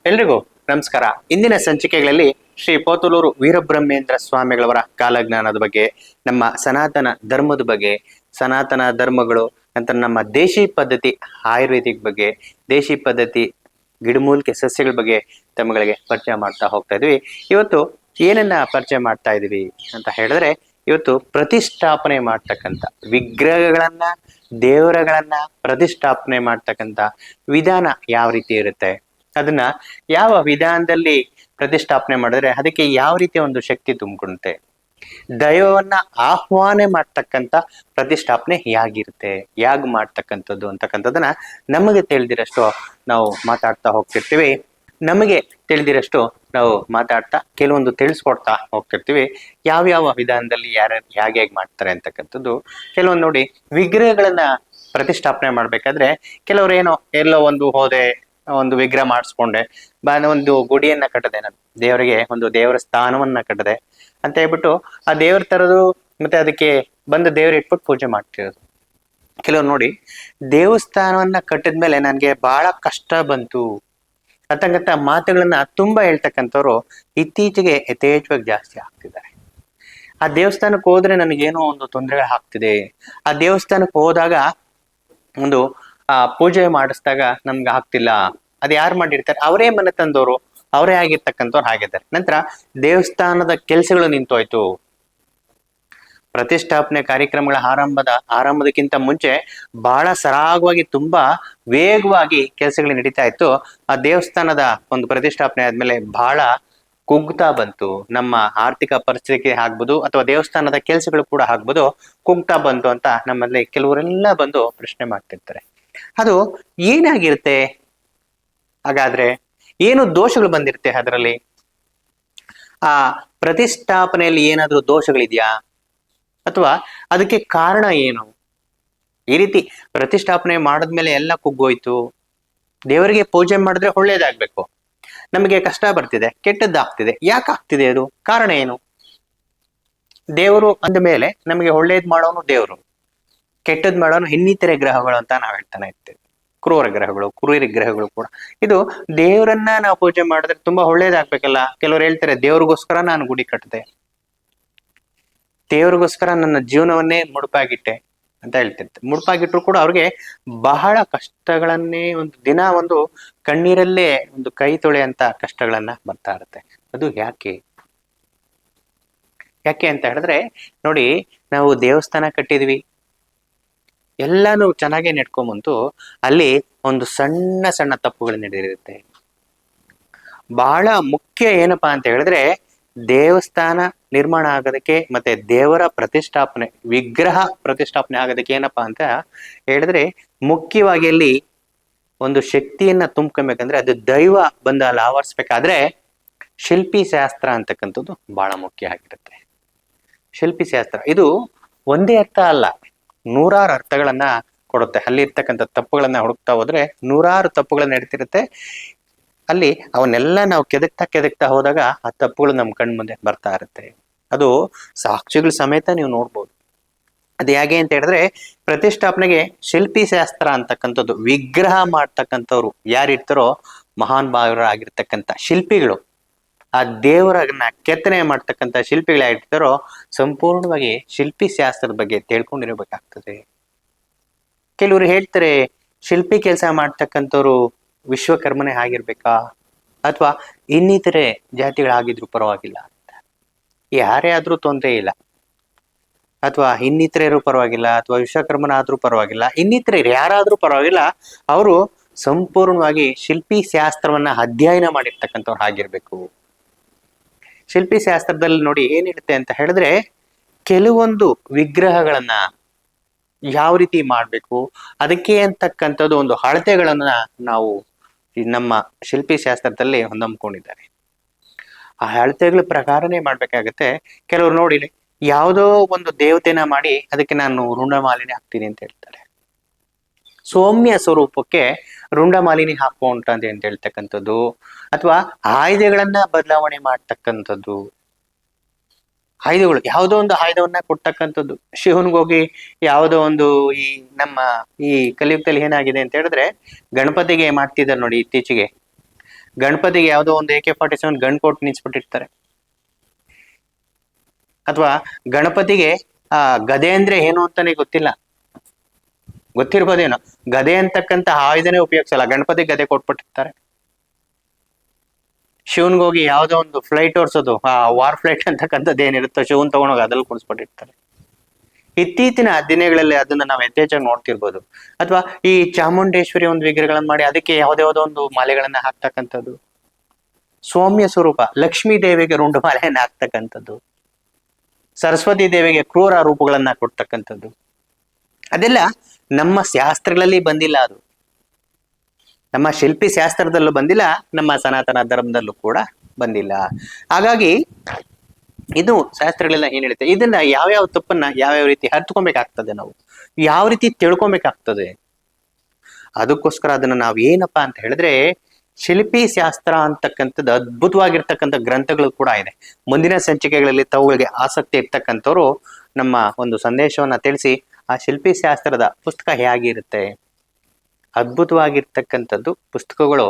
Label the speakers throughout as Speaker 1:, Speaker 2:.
Speaker 1: ಎಲ್ರಿಗೂ ನಮಸ್ಕಾರ. ಇಂದಿನ ಸಂಚಿಕೆಗಳಲ್ಲಿ ಶ್ರೀ ಪೋತಲೂರು ವೀರಬ್ರಹ್ಮೇಂದ್ರ ಸ್ವಾಮಿಗಳವರ ಕಾಲಜ್ಞಾನದ ಬಗ್ಗೆ, ನಮ್ಮ ಸನಾತನ ಧರ್ಮದ ಬಗ್ಗೆ, ಸನಾತನ ಧರ್ಮಗಳು ನಂತರ ನಮ್ಮ ದೇಶಿ ಪದ್ಧತಿ ಆಯುರ್ವೇದಿಕ್ ಬಗ್ಗೆ, ದೇಶಿ ಪದ್ಧತಿ ಗಿಡಮೂಲಿಕೆ ಸಸ್ಯಗಳ ಬಗ್ಗೆ ತಮ್ಮಗಳಿಗೆ ಪರಿಚಯ ಮಾಡ್ತಾ ಹೋಗ್ತಾ ಇದ್ವಿ. ಇವತ್ತು ಏನನ್ನ ಪರಿಚಯ ಮಾಡ್ತಾ ಇದೀವಿ ಅಂತ ಹೇಳಿದ್ರೆ, ಇವತ್ತು ಪ್ರತಿಷ್ಠಾಪನೆ ಮಾಡ್ತಕ್ಕಂಥ ವಿಗ್ರಹಗಳನ್ನ, ದೇವರಗಳನ್ನ ಪ್ರತಿಷ್ಠಾಪನೆ ಮಾಡ್ತಕ್ಕಂಥ ವಿಧಾನ ಯಾವ ರೀತಿ ಇರುತ್ತೆ, ಅದನ್ನ ಯಾವ ವಿಧಾನದಲ್ಲಿ ಪ್ರತಿಷ್ಠಾಪನೆ ಮಾಡಿದ್ರೆ ಅದಕ್ಕೆ ಯಾವ ರೀತಿಯ ಒಂದು ಶಕ್ತಿ ತುಂಬಿಕೊಳ್ಳುತ್ತೆ, ದೈವವನ್ನ ಆಹ್ವಾನ ಮಾಡ್ತಕ್ಕಂಥ ಪ್ರತಿಷ್ಠಾಪನೆ ಹೇಗಿರುತ್ತೆ, ಹೇಗ್ ಮಾಡ್ತಕ್ಕಂಥದ್ದು ಅಂತಕ್ಕಂಥದ್ದನ್ನ ನಮಗೆ ತಿಳಿದಿರಷ್ಟು ನಾವು ಮಾತಾಡ್ತಾ ಹೋಗ್ತಿರ್ತೀವಿ. ನಮಗೆ ತಿಳಿದಿರಷ್ಟು ನಾವು ಮಾತಾಡ್ತಾ ಕೆಲವೊಂದು ತಿಳಿಸ್ಕೊಡ್ತಾ ಹೋಗ್ತಿರ್ತೀವಿ. ಯಾವ್ಯಾವ ವಿಧಾನದಲ್ಲಿ ಯಾರ್ಯಾರು ಹೇಗೆ ಮಾಡ್ತಾರೆ ಅಂತಕ್ಕಂಥದ್ದು. ಕೆಲವೊಂದು ನೋಡಿ, ವಿಗ್ರಹಗಳನ್ನ ಪ್ರತಿಷ್ಠಾಪನೆ ಮಾಡ್ಬೇಕಾದ್ರೆ ಕೆಲವ್ರು ಏನೋ ಎಲ್ಲೋ ಒಂದು ಹೋದೆ, ಒಂದು ವಿಗ್ರಹ ಮಾಡಿಸ್ಕೊಂಡೆ, ಒಂದು ಗುಡಿಯನ್ನ ಕಟ್ಟದೆ, ನಾನು ದೇವರಿಗೆ ಒಂದು ದೇವರ ಸ್ಥಾನವನ್ನ ಕಟ್ಟದೆ ಅಂತ ಹೇಳ್ಬಿಟ್ಟು ಆ ದೇವ್ರ ತರದು ಮತ್ತೆ ಅದಕ್ಕೆ ಬಂದ ದೇವ್ರ ಇಟ್ಬಿಟ್ಟು ಪೂಜೆ ಮಾಡ್ತಿರೋದು. ಕೆಲವ್ರು ನೋಡಿ, ದೇವಸ್ಥಾನವನ್ನ ಕಟ್ಟಿದ್ಮೇಲೆ ನನ್ಗೆ ಬಹಳ ಕಷ್ಟ ಬಂತು ಅಂತಕ್ಕಂಥ ಮಾತುಗಳನ್ನ ತುಂಬಾ ಹೇಳ್ತಕ್ಕಂಥವ್ರು ಇತ್ತೀಚೆಗೆ ಯಥೇಚ್ಛವಾಗಿ ಜಾಸ್ತಿ ಆಗ್ತಿದ್ದಾರೆ. ಆ ದೇವಸ್ಥಾನಕ್ಕೆ ಹೋದ್ರೆ ನನಗೇನೋ ಒಂದು ತೊಂದರೆ ಆಗ್ತಿದೆ, ಆ ದೇವಸ್ಥಾನಕ್ಕೆ ಹೋದಾಗ ಒಂದು ಪೂಜೆ ಮಾಡಿಸಿದಾಗ ನಮ್ಗೆ ಆಗ್ತಿಲ್ಲ, ಅದ್ ಯಾರು ಮಾಡಿರ್ತಾರೆ, ಅವರೇ ಮನೆ ತಂದವರು, ಅವರೇ ಆಗಿರ್ತಕ್ಕಂಥವ್ರು ಆಗಿದ್ದಾರೆ. ನಂತರ ದೇವಸ್ಥಾನದ ಕೆಲಸಗಳು ನಿಂತೋಯ್ತು. ಪ್ರತಿಷ್ಠಾಪನೆ ಕಾರ್ಯಕ್ರಮಗಳ ಆರಂಭದಕ್ಕಿಂತ ಮುಂಚೆ ಬಹಳ ಸರಾಗವಾಗಿ, ತುಂಬಾ ವೇಗವಾಗಿ ಕೆಲಸಗಳು ನಡೀತಾ ಇತ್ತು. ಆ ದೇವಸ್ಥಾನದ ಒಂದು ಪ್ರತಿಷ್ಠಾಪನೆ ಆದ್ಮೇಲೆ ಬಹಳ ಕುಗ್ತಾ ಬಂತು. ನಮ್ಮ ಆರ್ಥಿಕ ಪರಿಸ್ಥಿತಿ ಆಗ್ಬೋದು ಅಥವಾ ದೇವಸ್ಥಾನದ ಕೆಲಸಗಳು ಕೂಡ ಆಗ್ಬೋದು, ಕುಗ್ತಾ ಬಂತು ಅಂತ ನಮ್ಮಲ್ಲಿ ಕೆಲವರೆಲ್ಲ ಬಂದು ಪ್ರಶ್ನೆ ಮಾಡ್ತಿರ್ತಾರೆ. ಅದು ಏನಾಗಿರುತ್ತೆ ಹಾಗಾದ್ರೆ, ಏನು ದೋಷಗಳು ಬಂದಿರುತ್ತೆ ಅದರಲ್ಲಿ, ಆ ಪ್ರತಿಷ್ಠಾಪನೆಯಲ್ಲಿ ಏನಾದ್ರೂ ದೋಷಗಳಿದೆಯಾ ಅಥವಾ ಅದಕ್ಕೆ ಕಾರಣ ಏನು? ಈ ರೀತಿ ಪ್ರತಿಷ್ಠಾಪನೆ ಮಾಡಿದ್ಮೇಲೆ ಎಲ್ಲ ಕುಗ್ಗೋಯ್ತು, ದೇವರಿಗೆ ಪೂಜೆ ಮಾಡಿದ್ರೆ ಒಳ್ಳೇದಾಗ್ಬೇಕು, ನಮಗೆ ಕಷ್ಟ ಬರ್ತಿದೆ, ಕೆಟ್ಟದ್ದಾಗ್ತಿದೆ, ಯಾಕೆ ಆಗ್ತಿದೆ, ಅದು ಕಾರಣ ಏನು? ದೇವರು ಅಂದ ಮೇಲೆ ನಮಗೆ ಒಳ್ಳೇದ್ ಮಾಡೋನು ದೇವರು, ಕೆಟ್ಟದ್ ಮಾಡೋನು ಇನ್ನಿತರೆ ಗ್ರಹಗಳು ಅಂತ ನಾವ್ ಹೇಳ್ತಾನೆ ಇರ್ತೇವೆ. ಕ್ರೂರ ಗ್ರಹಗಳು, ಕ್ರೂರಿ ಗ್ರಹಗಳು ಕೂಡ. ಇದು ದೇವರನ್ನ ನಾವು ಪೂಜೆ ಮಾಡಿದ್ರೆ ತುಂಬಾ ಒಳ್ಳೇದಾಗ್ಬೇಕಲ್ಲ. ಕೆಲವ್ರು ಹೇಳ್ತಾರೆ, ದೇವ್ರಿಗೋಸ್ಕರ ನಾನು ಗುಡಿ ಕಟ್ಟಿದೆ, ದೇವ್ರಿಗೋಸ್ಕರ ನನ್ನ ಜೀವನವನ್ನೇ ಮುಡುಪಾಗಿಟ್ಟೆ ಅಂತ ಹೇಳ್ತಿರ್ತಾರೆ. ಮುಡುಪಾಗಿಟ್ರು ಕೂಡ ಅವ್ರಿಗೆ ಬಹಳ ಕಷ್ಟಗಳನ್ನೇ, ಒಂದು ದಿನ ಒಂದು ಕಣ್ಣೀರಲ್ಲೇ ಒಂದು ಕೈ ತೊಳೆ ಅಂತ ಕಷ್ಟಗಳನ್ನ ಬರ್ತಾ ಇರುತ್ತೆ. ಅದು ಯಾಕೆ ಅಂತ ಹೇಳಿದ್ರೆ ನೋಡಿ, ನಾವು ದೇವಸ್ಥಾನ ಕಟ್ಟಿದ್ವಿ, ಎಲ್ಲಾನು ಚೆನ್ನಾಗೇ ನೆಡ್ಕೊಂಬಂತು, ಅಲ್ಲಿ ಒಂದು ಸಣ್ಣ ಸಣ್ಣ ತಪ್ಪುಗಳು ನಡೆದಿರುತ್ತೆ. ಬಹಳ ಮುಖ್ಯ ಏನಪ್ಪಾ ಅಂತ ಹೇಳಿದ್ರೆ, ದೇವಸ್ಥಾನ ನಿರ್ಮಾಣ ಆಗೋದಕ್ಕೆ ಮತ್ತೆ ದೇವರ ಪ್ರತಿಷ್ಠಾಪನೆ, ವಿಗ್ರಹ ಪ್ರತಿಷ್ಠಾಪನೆ ಆಗೋದಕ್ಕೆ ಏನಪ್ಪಾ ಅಂತ ಹೇಳಿದ್ರೆ, ಮುಖ್ಯವಾಗಿ ಅಲ್ಲಿ ಒಂದು ಶಕ್ತಿಯನ್ನ ತುಂಬ್ಕೊಬೇಕಂದ್ರೆ, ಅದು ದೈವ ಬಂದು ಅಲ್ಲಿ ಆವರಿಸ್ಬೇಕಾದ್ರೆ ಶಿಲ್ಪಿ ಶಾಸ್ತ್ರ ಅಂತಕ್ಕಂಥದ್ದು ಬಹಳ ಮುಖ್ಯ ಆಗಿರುತ್ತೆ. ಶಿಲ್ಪಿ ಶಾಸ್ತ್ರ ಇದು ಒಂದೇ ಅರ್ಥ ಅಲ್ಲ, ನೂರಾರು ಅರ್ಥಗಳನ್ನ ಕೊಡುತ್ತೆ. ಅಲ್ಲಿ ಇರ್ತಕ್ಕಂಥ ತಪ್ಪುಗಳನ್ನ ಹುಡುಕ್ತಾ ಹೋದ್ರೆ ನೂರಾರು ತಪ್ಪುಗಳನ್ನ ನಡೀತಿರುತ್ತೆ. ಅಲ್ಲಿ ಅವನ್ನೆಲ್ಲ ನಾವು ಕೆದಕ್ತಾ ಹೋದಾಗ ಆ ತಪ್ಪುಗಳು ನಮ್ ಕಣ್ ಮುಂದೆ ಬರ್ತಾ ಇರುತ್ತೆ. ಅದು ಸಾಕ್ಷಿಗಳ ಸಮೇತ ನೀವು ನೋಡ್ಬೋದು. ಅದು ಹೇಗೆ ಅಂತ ಹೇಳಿದ್ರೆ, ಪ್ರತಿಷ್ಠಾಪನೆಗೆ ಶಿಲ್ಪಿ ಶಾಸ್ತ್ರ ಅಂತಕ್ಕಂಥದ್ದು, ವಿಗ್ರಹ ಮಾಡ್ತಕ್ಕಂಥವ್ರು ಯಾರಿರ್ತಾರೋ ಮಹಾನ್ ಭಾವರಾಗಿರ್ತಕ್ಕಂಥ ಶಿಲ್ಪಿಗಳು, ಆ ದೇವರನ್ನ ಕೆತ್ತನೆ ಮಾಡ್ತಕ್ಕಂಥ ಶಿಲ್ಪಿಗಳು ಯಾರಿರ್ತಾರೋ ಸಂಪೂರ್ಣವಾಗಿ ಶಿಲ್ಪಿ ಶಾಸ್ತ್ರದ ಬಗ್ಗೆ ತಿಳ್ಕೊಂಡಿರಬೇಕಾಗ್ತದೆ. ಕೆಲವರು ಹೇಳ್ತಾರೆ, ಶಿಲ್ಪಿ ಕೆಲಸ ಮಾಡ್ತಕ್ಕಂಥವ್ರು ವಿಶ್ವಕರ್ಮನೇ ಆಗಿರ್ಬೇಕಾ ಅಥವಾ ಇನ್ನಿತರೆ ಜಾತಿಗಳಾಗಿದ್ರು ಪರವಾಗಿಲ್ಲ ಅಂತ. ಯಾರೇ ಆದ್ರೂ ತೊಂದರೆ ಇಲ್ಲ, ಅಥವಾ ಇನ್ನಿತರರು ಪರವಾಗಿಲ್ಲ, ಅಥವಾ ವಿಶ್ವಕರ್ಮನ ಆದ್ರೂ ಪರವಾಗಿಲ್ಲ, ಇನ್ನಿತರರು ಯಾರಾದ್ರೂ ಪರವಾಗಿಲ್ಲ, ಅವರು ಸಂಪೂರ್ಣವಾಗಿ ಶಿಲ್ಪಿ ಶಾಸ್ತ್ರವನ್ನ ಅಧ್ಯಯನ ಮಾಡಿರ್ತಕ್ಕಂಥವ್ರು ಆಗಿರ್ಬೇಕು. ಶಿಲ್ಪಿ ಶಾಸ್ತ್ರದಲ್ಲಿ ನೋಡಿ ಏನಿರುತ್ತೆ ಅಂತ ಹೇಳಿದ್ರೆ, ಕೆಲವೊಂದು ವಿಗ್ರಹಗಳನ್ನ ಯಾವ ರೀತಿ ಮಾಡ್ಬೇಕು, ಅದಕ್ಕೆ ಅಂತಕ್ಕಂಥದ್ದು ಒಂದು ಅಳತೆಗಳನ್ನ ನಾವು ನಮ್ಮ ಶಿಲ್ಪಿ ಶಾಸ್ತ್ರದಲ್ಲಿ ಹೊಂದಿಕೊಂಡಿದ್ದಾರೆ. ಆ ಅಳತೆಗಳ ಪ್ರಕಾರನೇ ಮಾಡ್ಬೇಕಾಗತ್ತೆ. ಕೆಲವ್ರು ನೋಡಿ, ಯಾವುದೋ ಒಂದು ದೇವತೆನ ಮಾಡಿ ಅದಕ್ಕೆ ನಾನು ರುಂಡಮಾಲಿನಿ ಹಾಕ್ತೀನಿ ಅಂತ ಹೇಳ್ತಾರೆ. ಸೌಮ್ಯ ಸ್ವರೂಪಕ್ಕೆ ರುಂಡಮಾಲಿನಿ ಹಾಕುವಂತ ಅಂತ ಹೇಳ್ತಕ್ಕಂಥದ್ದು, ಅಥವಾ ಆಯುಧಗಳನ್ನ ಬದಲಾವಣೆ ಮಾಡ್ತಕ್ಕಂಥದ್ದು. ಆಯುಧಗಳು, ಯಾವುದೋ ಒಂದು ಆಯುಧವನ್ನ ಕೊಡ್ತಕ್ಕಂಥದ್ದು. ಶಿವನ್ಗೋಗಿ ಯಾವುದೋ ಒಂದು, ಈ ನಮ್ಮ ಈ ಕಲಿಯುಗದಲ್ಲಿ ಏನಾಗಿದೆ ಅಂತ ಹೇಳಿದ್ರೆ, ಗಣಪತಿಗೆ ಮಾಡ್ತಿದ್ದಾರೆ ನೋಡಿ ಇತ್ತೀಚೆಗೆ, ಗಣಪತಿಗೆ ಯಾವುದೋ ಒಂದು AK-47 ಗನ್ ಕೊಟ್ಟು ನಿಲ್ಸ್ಬಿಟ್ಟಿರ್ತಾರೆ. ಅಥವಾ ಗಣಪತಿಗೆ ಆ ಗದೆ ಅಂದ್ರೆ ಏನು ಅಂತಾನೆ ಗೊತ್ತಿಲ್ಲ, ಗೊತ್ತಿರ್ಬೋದೇನೋ, ಗದೆ ಅಂತಕ್ಕಂತ ಆಯುಧನೇ ಉಪಯೋಗಿಸಲ್ಲ, ಗಣಪತಿ ಗದೆ ಕೊಟ್ಬಿಟ್ಟಿರ್ತಾರೆ. ಶಿವನ್ಗೋಗಿ ಯಾವ್ದೋ ಒಂದು ಫ್ಲೈಟ್ ಓಡಿಸೋದು, ಆ ವಾರ್ ಫ್ಲೈಟ್ ಅಂತಕ್ಕಂಥದ್ದು ಏನಿರುತ್ತೋ ಶಿವನ್ ತಗೊಂಡೋಗಿ ಅದ್ರಲ್ಲಿ ಕುಣಿಸ್ಬಿಟ್ಟಿರ್ತಾರೆ. ಇತ್ತೀಚಿನ ದಿನಗಳಲ್ಲಿ ಅದನ್ನ ನಾವು ಯಥೇಚ್ಛಾಗಿ ನೋಡ್ತಿರ್ಬೋದು. ಅಥವಾ ಈ ಚಾಮುಂಡೇಶ್ವರಿ ಒಂದು ವಿಗ್ರಹಗಳನ್ನ ಮಾಡಿ ಅದಕ್ಕೆ ಯಾವ್ದಾವ್ದೋ ಒಂದು ಮಾಲೆಗಳನ್ನ ಹಾಕ್ತಕ್ಕಂಥದ್ದು, ಸೌಮ್ಯ ಸ್ವರೂಪ ಲಕ್ಷ್ಮೀ ದೇವಿಗೆ ರುಂಡು ಮಾಲೆಯನ್ನ ಹಾಕ್ತಕ್ಕಂಥದ್ದು, ಸರಸ್ವತಿ ದೇವಿಗೆ ಕ್ರೂರ ರೂಪಗಳನ್ನ ಕೊಡ್ತಕ್ಕಂಥದ್ದು, ಅದೆಲ್ಲ ನಮ್ಮ ಶಾಸ್ತ್ರಗಳಲ್ಲಿ ಬಂದಿಲ್ಲ. ಅದು ನಮ್ಮ ಶಿಲ್ಪಿ ಶಾಸ್ತ್ರದಲ್ಲೂ ಬಂದಿಲ್ಲ, ನಮ್ಮ ಸನಾತನ ಧರ್ಮದಲ್ಲೂ ಕೂಡ ಬಂದಿಲ್ಲ. ಹಾಗಾಗಿ ಇದು ಶಾಸ್ತ್ರಗಳೆಲ್ಲ ಏನ್ ಹೇಳುತ್ತೆ, ಇದನ್ನ ಯಾವ್ಯಾವ ತಪ್ಪನ್ನ ಯಾವ್ಯಾವ ರೀತಿ ಹರ್ತ್ಕೊಬೇಕಾಗ್ತದೆ, ನಾವು ಯಾವ ರೀತಿ ತಿಳ್ಕೊಬೇಕಾಗ್ತದೆ. ಅದಕ್ಕೋಸ್ಕರ ಅದನ್ನ ನಾವ್ ಏನಪ್ಪಾ ಅಂತ ಹೇಳಿದ್ರೆ, ಶಿಲ್ಪಿ ಶಾಸ್ತ್ರ ಅಂತಕ್ಕಂಥದ್ದು ಅದ್ಭುತವಾಗಿರ್ತಕ್ಕಂಥ ಗ್ರಂಥಗಳು ಕೂಡ ಇದೆ. ಮುಂದಿನ ಸಂಚಿಕೆಗಳಲ್ಲಿ ತವುಗಳಿಗೆ ಆಸಕ್ತಿ ಇರ್ತಕ್ಕಂಥವ್ರು ನಮ್ಮ ಒಂದು ಸಂದೇಶವನ್ನ ತಿಳಿಸಿ, ಆ ಶಿಲ್ಪಿ ಶಾಸ್ತ್ರದ ಪುಸ್ತಕ ಹೇಗಿರುತ್ತೆ, ಅದ್ಭುತವಾಗಿರ್ತಕ್ಕಂಥದ್ದು ಪುಸ್ತಕಗಳು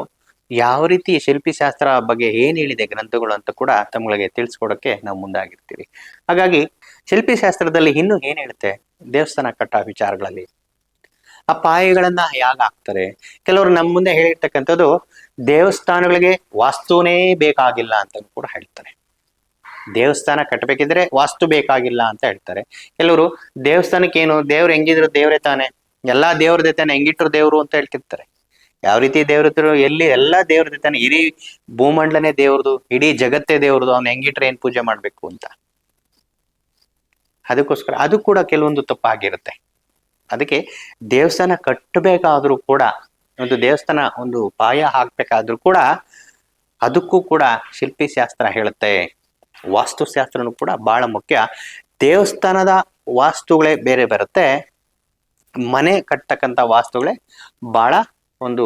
Speaker 1: ಯಾವ ರೀತಿ ಶಿಲ್ಪಿ ಶಾಸ್ತ್ರ ಬಗ್ಗೆ ಏನ್ ಹೇಳಿದೆ ಗ್ರಂಥಗಳು ಅಂತ ಕೂಡ ತಮಗೆ ತಿಳಿಸ್ಕೊಡಕ್ಕೆ ನಾವು ಮುಂದಾಗಿರ್ತೀವಿ. ಹಾಗಾಗಿ ಶಿಲ್ಪಿ ಶಾಸ್ತ್ರದಲ್ಲಿ ಇನ್ನೂ ಏನ್ ಹೇಳುತ್ತೆ, ದೇವಸ್ಥಾನ ಕಟ್ಟ ವಿಚಾರಗಳಲ್ಲಿ ಆ ಪಾಯಗಳನ್ನ ಹೇಗೆ ಹಾಕ್ತಾರೆ. ಕೆಲವರು ನಮ್ಮ ಮುಂದೆ ಹೇಳಿರ್ತಕ್ಕಂಥದ್ದು ದೇವಸ್ಥಾನಗಳಿಗೆ ವಾಸ್ತುನೇ ಬೇಕಾಗಿಲ್ಲ ಅಂತ ಕೂಡ ಹೇಳ್ತಾರೆ. ದೇವಸ್ಥಾನ ಕಟ್ಟಬೇಕಿದ್ರೆ ವಾಸ್ತು ಬೇಕಾಗಿಲ್ಲ ಅಂತ ಹೇಳ್ತಾರೆ. ಕೆಲವರು ದೇವಸ್ಥಾನಕ್ಕೆ ಏನು, ದೇವ್ರು ಹೆಂಗಿದ್ರು ದೇವ್ರೇ ತಾನೆ, ಎಲ್ಲಾ ದೇವ್ರದೇ ತಾನೆ, ಹೆಂಗಿಟ್ರು ದೇವ್ರು ಅಂತ ಹೇಳ್ತಿರ್ತಾರೆ. ಯಾವ ರೀತಿ ದೇವ್ರಿದ್ರು, ಎಲ್ಲಿ ಎಲ್ಲಾ ದೇವ್ರದೇ ತಾನೆ, ಇಡೀ ಭೂಮಂಡಲನೇ ದೇವ್ರದು, ಇಡೀ ಜಗತ್ತೇ ದೇವ್ರದು, ಅವ್ನ ಹೆಂಗಿಟ್ರೆ ಏನ್ ಪೂಜೆ ಮಾಡ್ಬೇಕು ಅಂತ. ಅದಕ್ಕೋಸ್ಕರ ಅದು ಕೂಡ ಕೆಲವೊಂದು ತಪ್ಪಾಗಿರುತ್ತೆ. ಅದಕ್ಕೆ ದೇವಸ್ಥಾನ ಕಟ್ಟಬೇಕಾದ್ರೂ ಕೂಡ, ಒಂದು ದೇವಸ್ಥಾನ ಒಂದು ಪಾಯ ಹಾಕ್ಬೇಕಾದ್ರೂ ಕೂಡ ಅದಕ್ಕೂ ಕೂಡ ಶಿಲ್ಪಿ ಶಾಸ್ತ್ರ ಹೇಳುತ್ತೆ, ವಾಸ್ತುಶಾಸ್ತ್ರನೂ ಕೂಡ ಬಹಳ ಮುಖ್ಯ. ದೇವಸ್ಥಾನದ ವಾಸ್ತುಗಳೇ ಬೇರೆ ಬರುತ್ತೆ, ಮನೆ ಕಟ್ಟತಕ್ಕಂಥ ವಾಸ್ತುಗಳೇ ಬಹಳ ಒಂದು,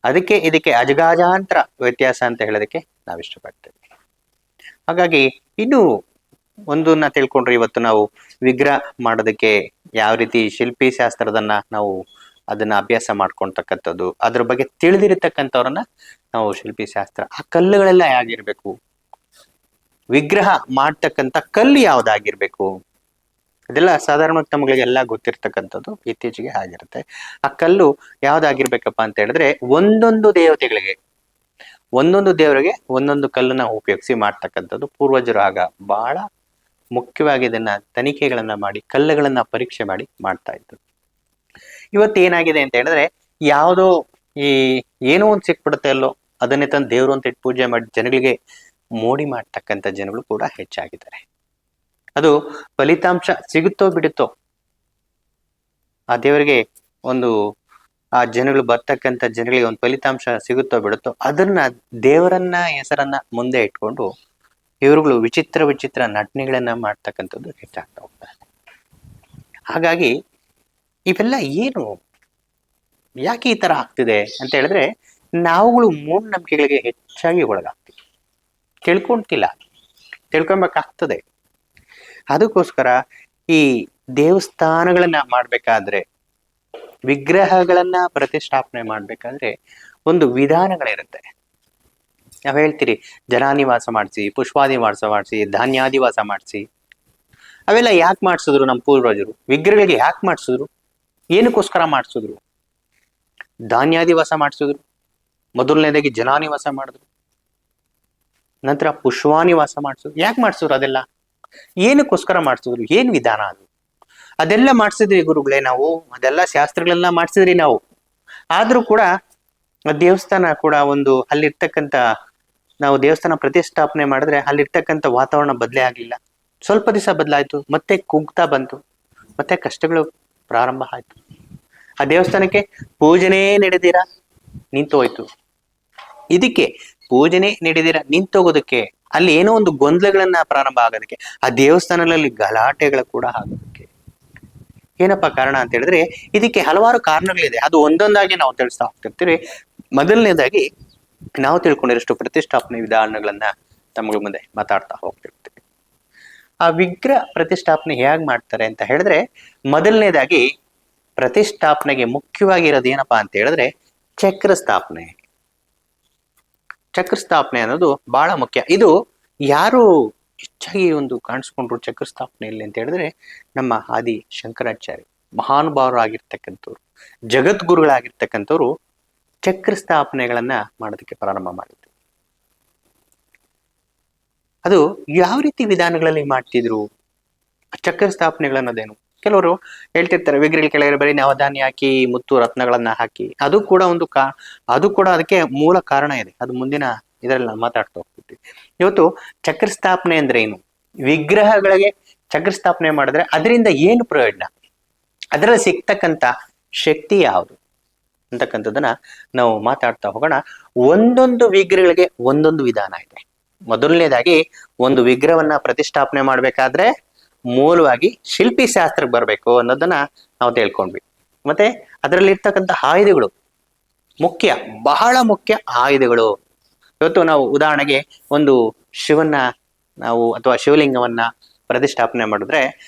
Speaker 1: ಅದಕ್ಕೆ ಇದಕ್ಕೆ ಅಜಗಜಾಂತರ ವ್ಯತ್ಯಾಸ ಅಂತ ಹೇಳೋದಕ್ಕೆ ನಾವು ಇಷ್ಟಪಡ್ತೇವೆ. ಹಾಗಾಗಿ ಇನ್ನು ಒಂದನ್ನ ತಿಳ್ಕೊಂಡ್ರೆ, ಇವತ್ತು ನಾವು ವಿಗ್ರಹ ಮಾಡೋದಕ್ಕೆ ಯಾವ ರೀತಿ ಶಿಲ್ಪಿ ಶಾಸ್ತ್ರದನ್ನ ನಾವು ಅದನ್ನ ಅಭ್ಯಾಸ ಮಾಡ್ಕೊಳ್ತಕ್ಕಂಥದ್ದು, ಅದ್ರ ಬಗ್ಗೆ ತಿಳಿದಿರತಕ್ಕಂಥವ್ರನ್ನ ನಾವು ಶಿಲ್ಪಿ ಶಾಸ್ತ್ರ, ಆ ಕಲ್ಲುಗಳೆಲ್ಲ ಹೇಗಿರ್ಬೇಕು, ವಿಗ್ರಹ ಮಾಡ್ತಕ್ಕಂಥ ಕಲ್ಲು ಯಾವ್ದಾಗಿರ್ಬೇಕು, ಅದೆಲ್ಲ ಸಾಧಾರಣವಾಗಿ ತಮ್ಗಳಿಗೆಲ್ಲ ಗೊತ್ತಿರ್ತಕ್ಕಂಥದ್ದು, ಇತ್ತೀಚೆಗೆ ಆಗಿರುತ್ತೆ. ಆ ಕಲ್ಲು ಯಾವ್ದಾಗಿರ್ಬೇಕಪ್ಪ ಅಂತ ಹೇಳಿದ್ರೆ, ಒಂದೊಂದು ದೇವತೆಗಳಿಗೆ, ಒಂದೊಂದು ದೇವರಿಗೆ ಒಂದೊಂದು ಕಲ್ಲನ್ನ ಉಪಯೋಗಿಸಿ ಮಾಡ್ತಕ್ಕಂಥದ್ದು ಪೂರ್ವಜರು ಆಗ ಬಹಳ ಮುಖ್ಯವಾಗಿ ಇದನ್ನ ತನಿಖೆಗಳನ್ನ ಮಾಡಿ ಕಲ್ಲುಗಳನ್ನ ಪರೀಕ್ಷೆ ಮಾಡಿ ಮಾಡ್ತಾ ಇದ್ರು. ಇವತ್ತು ಏನಾಗಿದೆ ಅಂತ ಹೇಳಿದ್ರೆ, ಯಾವುದೋ ಈ ಏನೋ ಒಂದು ಸಿಕ್ಬಿಡುತ್ತೆ ಅಲ್ಲೋ, ಅದನ್ನೇ ತಂದು ದೇವ್ರು ಅಂತ ಇಟ್ಟು ಪೂಜೆ ಮಾಡಿ ಜನಗಳಿಗೆ ಮೋಡಿ ಮಾಡ್ತಕ್ಕಂಥ ಜನಗಳು ಕೂಡ ಹೆಚ್ಚಾಗಿದ್ದಾರೆ. ಅದು ಫಲಿತಾಂಶ ಸಿಗುತ್ತೋ ಬಿಡುತ್ತೋ, ಆ ದೇವರಿಗೆ ಒಂದು, ಆ ಜನಗಳು ಬರ್ತಕ್ಕಂಥ ಜನಗಳಿಗೆ ಒಂದು ಫಲಿತಾಂಶ ಸಿಗುತ್ತೋ ಬಿಡುತ್ತೋ, ಅದನ್ನ ದೇವರನ್ನ ಹೆಸರನ್ನ ಮುಂದೆ ಇಟ್ಕೊಂಡು ಇವರುಗಳು ವಿಚಿತ್ರ ವಿಚಿತ್ರ ನಟನೆಗಳನ್ನ ಮಾಡ್ತಕ್ಕಂಥದ್ದು ಹೆಚ್ಚಾಗ್ತಾ ಹೋಗ್ತದೆ. ಹಾಗಾಗಿ ಇವೆಲ್ಲ ಏನು, ಯಾಕೆ ಈ ತರ ಆಗ್ತಿದೆ ಅಂತ ಹೇಳಿದ್ರೆ, ನಾವುಗಳು ಮೂಢನಂಬಿಕೆಗಳಿಗೆ ಹೆಚ್ಚಾಗಿ ಒಳಗಾಗ್ತೀವಿ, ತಿಳ್ಕೊಂತಿಲ್ಲ, ತಿಳ್ಕೊಬೇಕಾಗ್ತದೆ. ಅದಕ್ಕೋಸ್ಕರ ಈ ದೇವಸ್ಥಾನಗಳನ್ನ ಮಾಡ್ಬೇಕಾದ್ರೆ, ವಿಗ್ರಹಗಳನ್ನ ಪ್ರತಿಷ್ಠಾಪನೆ ಮಾಡ್ಬೇಕಾದ್ರೆ ಒಂದು ವಿಧಾನಗಳಿರುತ್ತೆ. ನಾವ್ ಹೇಳ್ತೀರಿ ಜನಾನಿವಾಸ ಮಾಡಿಸಿ, ಪುಷ್ಪಾದಿವಾಸ ಮಾಡಿಸಿ, ಧಾನ್ಯಾದಿವಾಸ ಮಾಡಿಸಿ, ಅವೆಲ್ಲ ಯಾಕೆ ಮಾಡಿಸಿದ್ರು ನಮ್ಮ ಪೂರ್ವಜರು? ವಿಗ್ರಹಗಳಿಗೆ ಯಾಕೆ ಮಾಡಿಸಿದ್ರು, ಏನಕ್ಕೋಸ್ಕರ ಮಾಡಿಸಿದ್ರು? ಧಾನ್ಯಾದಿವಾಸ ಮಾಡಿಸಿದ್ರು, ಮೊದಲನೇದಾಗಿ ಜನಾನಿವಾಸ ಮಾಡಿದ್ರು, ನಂತರ ಪುಷ್ಪಾನಿವಾಸ ಮಾಡಿಸಿದ್ರು. ಯಾಕೆ ಮಾಡಿಸಿದ್ರು ಅದೆಲ್ಲ? ಏನಕ್ಕೋಸ್ಕರ ಮಾಡಿಸಿದ್ರು? ಏನ್ ವಿಧಾನ ಅದು? ಅದೆಲ್ಲ ಮಾಡಿಸಿದ್ರಿ ಗುರುಗಳೇ ನಾವು, ಅದೆಲ್ಲ ಶಾಸ್ತ್ರಗಳೆಲ್ಲ ಮಾಡಿಸಿದ್ರಿ ನಾವು. ಆದ್ರೂ ಕೂಡ ದೇವಸ್ಥಾನ ಕೂಡ ಒಂದು, ಅಲ್ಲಿರ್ತಕ್ಕಂಥ, ನಾವು ದೇವಸ್ಥಾನ ಪ್ರತಿಷ್ಠಾಪನೆ ಮಾಡಿದ್ರೆ ಅಲ್ಲಿರ್ತಕ್ಕಂಥ ವಾತಾವರಣ ಬದಲೇ ಆಗ್ಲಿಲ್ಲ. ಸ್ವಲ್ಪ ದಿವಸ ಬದಲಾಯ್ತು, ಮತ್ತೆ ಕುಗ್ತಾ ಬಂತು, ಮತ್ತೆ ಕಷ್ಟಗಳು ಪ್ರಾರಂಭ ಆಯ್ತು. ಆ ದೇವಸ್ಥಾನಕ್ಕೆ ಪೂಜೆನೇ ನಡೆದಿರ ನಿಂತು ಹೋಯ್ತು. ಇದಕ್ಕೆ ಪೂಜೆನೇ ನಡೆದಿರ ನಿಂತೋಗೋದಕ್ಕೆ, ಅಲ್ಲಿ ಏನೋ ಒಂದು ಗೊಂದಲಗಳನ್ನ ಪ್ರಾರಂಭ ಆಗೋದಕ್ಕೆ, ಆ ದೇವಸ್ಥಾನದಲ್ಲಿ ಗಲಾಟೆಗಳು ಕೂಡ ಆಗೋದಕ್ಕೆ ಏನಪ್ಪಾ ಕಾರಣ ಅಂತ ಹೇಳಿದ್ರೆ, ಇದಕ್ಕೆ ಹಲವಾರು ಕಾರಣಗಳಿದೆ. ಅದು ಒಂದೊಂದಾಗಿ ನಾವು ತಿಳಿಸ್ತಾ ಹೋಗ್ತಿರ್ತೀವಿ. ಮೊದಲನೇದಾಗಿ ನಾವು ತಿಳ್ಕೊಂಡಿರೋಷ್ಟು ಪ್ರತಿಷ್ಠಾಪನೆ ವಿಧಾನಗಳನ್ನ ತಮ್ಮ ಮುಂದೆ ಮಾತಾಡ್ತಾ ಹೋಗ್ತಿರ್ತೀವಿ. ಆ ವಿಗ್ರಹ ಪ್ರತಿಷ್ಠಾಪನೆ ಹೇಗ್ ಮಾಡ್ತಾರೆ ಅಂತ ಹೇಳಿದ್ರೆ, ಮೊದಲನೇದಾಗಿ ಪ್ರತಿಷ್ಠಾಪನೆಗೆ ಮುಖ್ಯವಾಗಿರೋದು ಏನಪ್ಪಾ ಅಂತ ಹೇಳಿದ್ರೆ ಚಕ್ರ ಸ್ಥಾಪನೆ. ಚಕ್ರ ಸ್ಥಾಪನೆ ಅನ್ನೋದು ಬಹಳ ಮುಖ್ಯ. ಇದು ಯಾರು ಹೆಚ್ಚಾಗಿ ಒಂದು ಕಾಣಿಸ್ಕೊಂಡ್ರು ಚಕ್ರ ಸ್ಥಾಪನೆಯಲ್ಲಿ ಅಂತ ಹೇಳಿದ್ರೆ ನಮ್ಮ ಆದಿ ಶಂಕರಾಚಾರ್ಯ ಮಹಾನುಭಾವರಾಗಿರ್ತಕ್ಕಂಥವ್ರು, ಜಗದ್ಗುರುಗಳಾಗಿರ್ತಕ್ಕಂಥವ್ರು ಚಕ್ರ ಸ್ಥಾಪನೆಗಳನ್ನ ಮಾಡೋದಕ್ಕೆ ಪ್ರಾರಂಭ ಮಾಡಿದ್ರು. ಅದು ಯಾವ ರೀತಿ ವಿಧಾನಗಳಲ್ಲಿ ಮಾಡ್ತಿದ್ರು? ಚಕ್ರ ಸ್ಥಾಪನೆಗಳನ್ನೋದೇನು? ಕೆಲವರು ಹೇಳ್ತಿರ್ತಾರೆ ವಿಗ್ರಹ ಕೆಳಗಡೆ ಬರೀ ನವಧಾನ್ಯ ಹಾಕಿ ಮುತ್ತು ರತ್ನಗಳನ್ನ ಹಾಕಿ, ಅದು ಕೂಡ ಒಂದು ಅದು ಕೂಡ ಅದಕ್ಕೆ ಮೂಲ ಕಾರಣ ಇದೆ. ಅದು ಮುಂದಿನ ಇದರಲ್ಲಿ ನಾವು ಮಾತಾಡ್ತಾ ಹೋಗ್ತೀವಿ. ಇವತ್ತು ಚಕ್ರ ಸ್ಥಾಪನೆ ಅಂದ್ರೆ ಏನು, ವಿಗ್ರಹಗಳಿಗೆ ಚಕ್ರ ಸ್ಥಾಪನೆ ಮಾಡಿದ್ರೆ ಅದರಿಂದ ಏನು ಪ್ರಯೋಜನ, ಅದರಲ್ಲಿ ಸಿಗ್ತಕ್ಕಂಥ ಶಕ್ತಿ ಯಾವುದು ಅಂತಕ್ಕಂಥದ್ದನ್ನ ನಾವು ಮಾತಾಡ್ತಾ ಹೋಗೋಣ. ಒಂದೊಂದು ವಿಗ್ರಹಗಳಿಗೆ ಒಂದೊಂದು ವಿಧಾನ ಇದೆ. ಮೊದಲನೇದಾಗಿ ಒಂದು ವಿಗ್ರಹವನ್ನ ಪ್ರತಿಷ್ಠಾಪನೆ ಮಾಡ್ಬೇಕಾದ್ರೆ ಮೂಲವಾಗಿ ಶಿಲ್ಪಿ ಶಾಸ್ತ್ರಕ್ಕೆ ಬರಬೇಕು ಅನ್ನೋದನ್ನ ನಾವು ತಿಳ್ಕೊಂಡ್ವಿ. ಮತ್ತೆ ಅದರಲ್ಲಿ ಇರ್ತಕ್ಕಂಥ ಆಯುಧಗಳು ಮುಖ್ಯ, ಬಹಳ ಮುಖ್ಯ ಆಯುಧಗಳು. ಇವತ್ತು ನಾವು ಉದಾಹರಣೆಗೆ ಒಂದು ಶಿವನ್ನ ನಾವು ಅಥವಾ ಶಿವಲಿಂಗವನ್ನ ಪ್ರತಿಷ್ಠಾಪನೆ ಮಾಡಿದ್ರೆ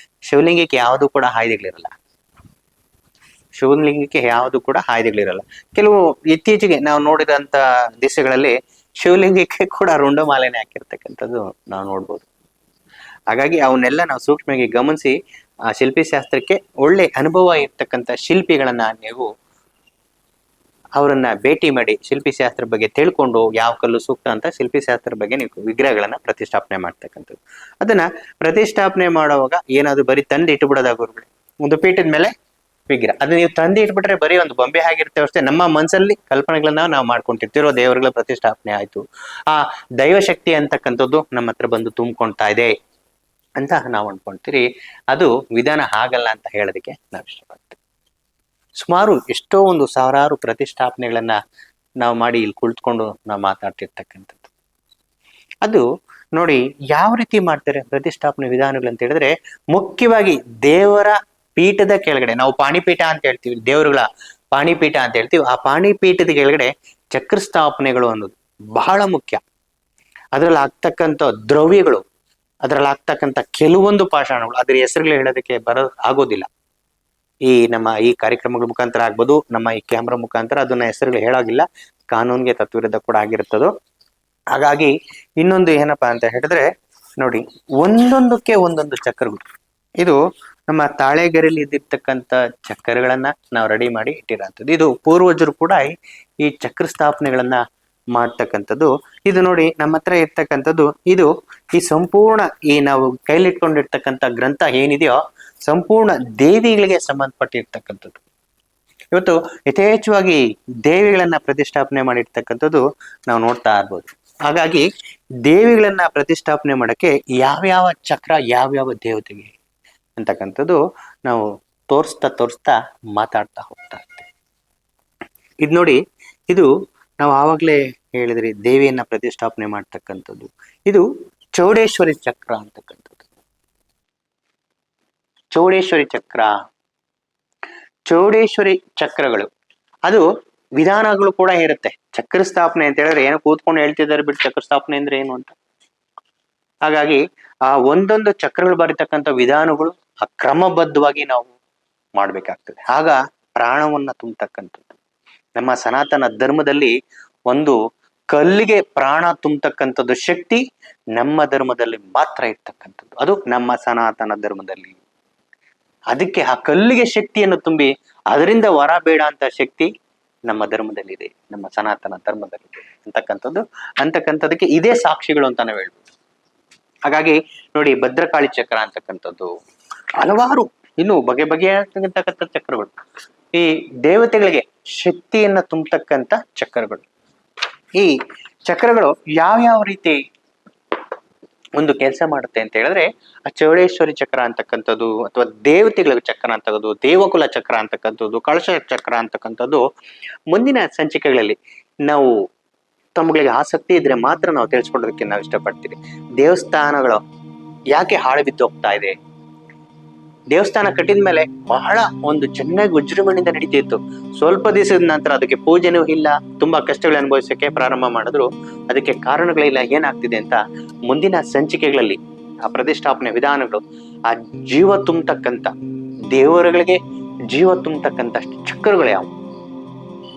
Speaker 1: ಶಿವಲಿಂಗಕ್ಕೆ ಯಾವುದು ಕೂಡ ಆಯುಧಗಳಿರಲ್ಲ. ಶಿವಲಿಂಗಕ್ಕೆ ಯಾವುದು ಕೂಡ ಆಯುಧಗಳಿರಲ್ಲ. ಕೆಲವು ಇತ್ತೀಚೆಗೆ ನಾವು ನೋಡಿದಂತ ದಿಸೆಗಳಲ್ಲಿ ಶಿವಲಿಂಗಕ್ಕೆ ಕೂಡ ರುಂಡಮಾಲೆನೆ ಹಾಕಿರ್ತಕ್ಕಂಥದ್ದು ನಾವು ನೋಡ್ಬೋದು. ಹಾಗಾಗಿ ಅವನ್ನೆಲ್ಲ ನಾವು ಸೂಕ್ಷ್ಮವಾಗಿ ಗಮನಿಸಿ ಆ ಶಿಲ್ಪಿ ಶಾಸ್ತ್ರಕ್ಕೆ ಒಳ್ಳೆ ಅನುಭವ ಇರ್ತಕ್ಕಂಥ ಶಿಲ್ಪಿಗಳನ್ನ ನೀವು ಅವರನ್ನ ಭೇಟಿ ಮಾಡಿ ಶಿಲ್ಪಿ ಶಾಸ್ತ್ರ ಬಗ್ಗೆ ತಿಳ್ಕೊಂಡು ಯಾವ ಕಲ್ಲು ಸೂಕ್ತ ಅಂತ ಶಿಲ್ಪಿ ಶಾಸ್ತ್ರ ಬಗ್ಗೆ ನೀವು ವಿಗ್ರಹಗಳನ್ನ ಪ್ರತಿಷ್ಠಾಪನೆ ಮಾಡ್ತಕ್ಕಂಥದ್ದು. ಅದನ್ನ ಪ್ರತಿಷ್ಠಾಪನೆ ಮಾಡುವಾಗ ಏನಾದ್ರು ಬರೀ ತಂದು ಇಟ್ಬಿಡೋದಾಗೋರ್ಗಳು, ಒಂದು ಪೀಠದ ಮೇಲೆ ವಿಗ್ರಹ ಅದು ನೀವು ತಂದು ಇಟ್ಬಿಟ್ರೆ ಬರೀ ಒಂದು ಬೊಂಬೆ ಆಗಿರ್ತೇವೆ ಅಷ್ಟೇ. ನಮ್ಮ ಮನಸ್ಸಲ್ಲಿ ಕಲ್ಪನೆಗಳನ್ನ ನಾವು ಮಾಡ್ಕೊಂತಿರ್ತಿರೋ ದೇವರುಗಳ ಪ್ರತಿಷ್ಠಾಪನೆ ಆಯ್ತು, ಆ ದೈವಶಕ್ತಿ ಅಂತಕ್ಕಂಥದ್ದು ನಮ್ಮ ಹತ್ರ ಬಂದು ತುಂಬಿಕೊಳ್ತಾ ಇದೆ ಅಂತ ನಾವು ಅನ್ಕೊಂತೀರಿ. ಅದು ವಿಧಾನ ಆಗಲ್ಲ ಅಂತ ಹೇಳೋದಕ್ಕೆ ನಾವು ಇಷ್ಟಪಡ್ತೀವಿ. ಸುಮಾರು ಎಷ್ಟೋ ಒಂದು ಸಾವಿರಾರು ಪ್ರತಿಷ್ಠಾಪನೆಗಳನ್ನ ನಾವು ಮಾಡಿ ಇಲ್ಲಿ ಕುಳಿತುಕೊಂಡು ನಾವು ಮಾತಾಡ್ತಿರ್ತಕ್ಕಂಥದ್ದು. ಅದು ನೋಡಿ ಯಾವ ರೀತಿ ಮಾಡ್ತಾರೆ ಪ್ರತಿಷ್ಠಾಪನೆ ವಿಧಾನಗಳು ಅಂತ ಹೇಳಿದ್ರೆ, ಮುಖ್ಯವಾಗಿ ದೇವರ ಪೀಠದ ಕೆಳಗಡೆ, ನಾವು ಪಾಣಿಪೀಠ ಅಂತ ಹೇಳ್ತೀವಿ, ದೇವರುಗಳ ಪಾಣಿಪೀಠ ಅಂತ ಹೇಳ್ತೀವಿ, ಆ ಪಾಣಿಪೀಠದ ಕೆಳಗಡೆ ಚಕ್ರ ಸ್ಥಾಪನೆಗಳು ಅನ್ನೋದು ಬಹಳ ಮುಖ್ಯ. ಅದ್ರಲ್ಲಿ ಆಗ್ತಕ್ಕಂಥ ದ್ರವ್ಯಗಳು, ಅದ್ರಲ್ಲಿ ಆಗ್ತಕ್ಕಂಥ ಕೆಲವೊಂದು ಪಾಷಾಣಗಳು, ಅದ್ರ ಹೆಸರುಗಳು ಹೇಳೋದಕ್ಕೆ ಆಗೋದಿಲ್ಲ. ನಮ್ಮ ಈ ಕಾರ್ಯಕ್ರಮಗಳ ಮುಖಾಂತರ ಆಗ್ಬೋದು, ನಮ್ಮ ಈ ಕ್ಯಾಮ್ರಾ ಮುಖಾಂತರ ಅದನ್ನ ಹೆಸರುಗಳು ಹೇಳಾಗಿಲ್ಲ, ಕಾನೂನಿಗೆ ತತ್ವವಿರುದ್ಧ ಕೂಡ ಆಗಿರುತ್ತದು. ಹಾಗಾಗಿ ಇನ್ನೊಂದು ಏನಪ್ಪಾ ಅಂತ ಹೇಳಿದ್ರೆ ನೋಡಿ, ಒಂದೊಂದಕ್ಕೆ ಒಂದೊಂದು ಚಕ್ರಗಳು. ಇದು ನಮ್ಮ ತಾಳೆಗರಿಯಲ್ಲಿ ಇದ್ದಿರ್ತಕ್ಕಂಥ ಚಕ್ರಗಳನ್ನ ನಾವು ರೆಡಿ ಮಾಡಿ ಇಟ್ಟಿರೋಂಥದ್ದು. ಇದು ಪೂರ್ವಜರು ಕೂಡ ಈ ಚಕ್ರ ಸ್ಥಾಪನೆಗಳನ್ನ ಮಾಡ್ತಕ್ಕಂಥದ್ದು. ಇದು ನೋಡಿ ನಮ್ಮ ಹತ್ರ ಇರ್ತಕ್ಕಂಥದ್ದು, ಇದು ಈ ಸಂಪೂರ್ಣ ಈ ನಾವು ಕೈಲಿಟ್ಕೊಂಡಿರ್ತಕ್ಕಂಥ ಗ್ರಂಥ ಏನಿದೆಯೋ ಸಂಪೂರ್ಣ ದೇವಿಗಳಿಗೆ ಸಂಬಂಧಪಟ್ಟಿರ್ತಕ್ಕಂಥದ್ದು. ಇವತ್ತು ಯಥೇಚ್ಛವಾಗಿ ದೇವಿಗಳನ್ನ ಪ್ರತಿಷ್ಠಾಪನೆ ಮಾಡಿರ್ತಕ್ಕಂಥದ್ದು ನಾವು ನೋಡ್ತಾ ಇರ್ಬೋದು. ಹಾಗಾಗಿ ದೇವಿಗಳನ್ನ ಪ್ರತಿಷ್ಠಾಪನೆ ಮಾಡಕ್ಕೆ ಯಾವ್ಯಾವ ಚಕ್ರ ಯಾವ್ಯಾವ ದೇವತೆಗೆ ಅಂತಕ್ಕಂಥದ್ದು ನಾವು ತೋರಿಸ್ತಾ ಮಾತಾಡ್ತಾ ಹೋಗ್ತಾ ಇರ್ತೀವಿ. ಇದು ನೋಡಿ, ಇದು ನಾವು ಆವಾಗಲೇ ಹೇಳಿದ್ರಿ ದೇವಿಯನ್ನ ಪ್ರತಿಷ್ಠಾಪನೆ ಮಾಡ್ತಕ್ಕಂಥದ್ದು. ಇದು ಚೌಡೇಶ್ವರಿ ಚಕ್ರ ಅಂತಕ್ಕಂಥದ್ದು. ಚೌಡೇಶ್ವರಿ ಚಕ್ರ, ಚೌಡೇಶ್ವರಿ ಚಕ್ರಗಳು, ಅದು ವಿಧಾನಗಳು ಕೂಡ ಇರುತ್ತೆ. ಚಕ್ರ ಸ್ಥಾಪನೆ ಅಂತ ಹೇಳಿದ್ರೆ ಏನೋ ಕೂತ್ಕೊಂಡು ಹೇಳ್ತಿದ್ದಾರೆ ಬಿಟ್ಟು ಚಕ್ರ ಸ್ಥಾಪನೆ ಅಂದ್ರೆ ಏನು ಅಂತ. ಹಾಗಾಗಿ ಆ ಒಂದೊಂದು ಚಕ್ರಗಳು ಬರೀತಕ್ಕಂಥ ವಿಧಾನಗಳು ಆ ಕ್ರಮಬದ್ಧವಾಗಿ ನಾವು ಮಾಡ್ಬೇಕಾಗ್ತದೆ. ಆಗ ಪ್ರಾಣವನ್ನ ತುಂಬತಕ್ಕಂಥದ್ದು. ನಮ್ಮ ಸನಾತನ ಧರ್ಮದಲ್ಲಿ ಒಂದು ಕಲ್ಲಿಗೆ ಪ್ರಾಣ ತುಂಬತಕ್ಕಂಥದ್ದು ಶಕ್ತಿ ನಮ್ಮ ಧರ್ಮದಲ್ಲಿ ಮಾತ್ರ ಇರ್ತಕ್ಕಂಥದ್ದು. ಅದು ನಮ್ಮ ಸನಾತನ ಧರ್ಮದಲ್ಲಿ. ಅದಕ್ಕೆ ಆ ಕಲ್ಲಿಗೆ ಶಕ್ತಿಯನ್ನು ತುಂಬಿ ಅದರಿಂದ ವರ ಬೇಡ ಅಂತ ಶಕ್ತಿ ನಮ್ಮ ಧರ್ಮದಲ್ಲಿದೆ, ನಮ್ಮ ಸನಾತನ ಧರ್ಮದಲ್ಲಿದೆ ಅಂತಕ್ಕಂಥದ್ದಕ್ಕೆ ಇದೇ ಸಾಕ್ಷಿಗಳು ಅಂತ ನಾವು ಹೇಳ್ಬೋದು. ಹಾಗಾಗಿ ನೋಡಿ, ಭದ್ರಕಾಳಿ ಚಕ್ರ ಅಂತಕ್ಕಂಥದ್ದು, ಹಲವಾರು ಇನ್ನು ಬಗೆಬಗೆಯಾಗಿರ್ತಕ್ಕಂಥ ಚಕ್ರಗಳು, ಈ ದೇವತೆಗಳಿಗೆ ಶಕ್ತಿಯನ್ನ ತುಂಬತಕ್ಕಂಥ ಚಕ್ರಗಳು. ಈ ಚಕ್ರಗಳು ಯಾವ್ಯಾವ ರೀತಿ ಒಂದು ಕೆಲಸ ಮಾಡುತ್ತೆ ಅಂತ ಹೇಳಿದ್ರೆ, ಆ ಚೌಡೇಶ್ವರಿ ಚಕ್ರ ಅಂತಕ್ಕಂಥದ್ದು ಅಥವಾ ದೇವತೆಗಳ ಚಕ್ರ ಅಂತಕ್ಕಂಥದ್ದು, ದೇವಕುಲ ಚಕ್ರ ಅಂತಕ್ಕಂಥದ್ದು, ಕಳಶ ಚಕ್ರ ಅಂತಕ್ಕಂಥದ್ದು ಮುಂದಿನ ಸಂಚಿಕೆಗಳಲ್ಲಿ ನಾವು ತಮ್ಮಗಳಿಗೆ ಆಸಕ್ತಿ ಇದ್ರೆ ಮಾತ್ರ ನಾವು ತಿಳಿಸ್ಕೊಡೋದಕ್ಕೆ ನಾವು ಇಷ್ಟಪಡ್ತೀವಿ. ದೇವಸ್ಥಾನಗಳು ಯಾಕೆ ಹಾಳು ಬಿದ್ದು ಹೋಗ್ತಾ ಇದೆ? ದೇವಸ್ಥಾನ ಕಟ್ಟಿದ ಮೇಲೆ ಬಹಳ ಒಂದು ಚೆನ್ನಾಗಿ ವಿಜೃಂಭಣೆಯಿಂದ ನಡೀತಿತ್ತು. ಸ್ವಲ್ಪ ದಿವಸದ ನಂತರ ಅದಕ್ಕೆ ಪೂಜೆನೂ ಇಲ್ಲ, ತುಂಬಾ ಕಷ್ಟಗಳು ಅನುಭವಿಸಕ್ಕೆ ಪ್ರಾರಂಭ ಮಾಡಿದ್ರು. ಅದಕ್ಕೆ ಕಾರಣಗಳಿಲ್ಲ. ಏನಾಗ್ತಿದೆ ಅಂತ ಮುಂದಿನ ಸಂಚಿಕೆಗಳಲ್ಲಿ ಆ ಪ್ರತಿಷ್ಠಾಪನೆ ವಿಧಾನಗಳು, ಆ ಜೀವ ತುಂಬತಕ್ಕಂಥ ದೇವರುಗಳಿಗೆ ಜೀವ ತುಂಬತಕ್ಕಂಥ ಚಕ್ರಗಳು ಯಾವುವು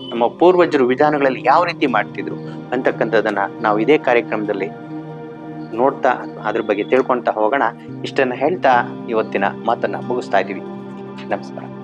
Speaker 1: ನಮ್ಮ ಪೂರ್ವಜರು ವಿಧಾನಗಳಲ್ಲಿ ಯಾವ ರೀತಿ ಮಾಡ್ತಿದ್ರು ಅಂತಕ್ಕಂಥದ್ದನ್ನ ನಾವು ಇದೇ ಕಾರ್ಯಕ್ರಮದಲ್ಲಿ ನೋಡ್ತಾ ಅದ್ರ ಬಗ್ಗೆ ತಿಳ್ಕೊಳ್ತಾ ಹೋಗೋಣ. ಇಷ್ಟನ್ನ ಹೇಳ್ತಾ ಇವತ್ತಿನ ಮಾತನ್ನ ಮುಗಿಸ್ತಾ ಇದ್ದೀವಿ. ನಮಸ್ಕಾರ.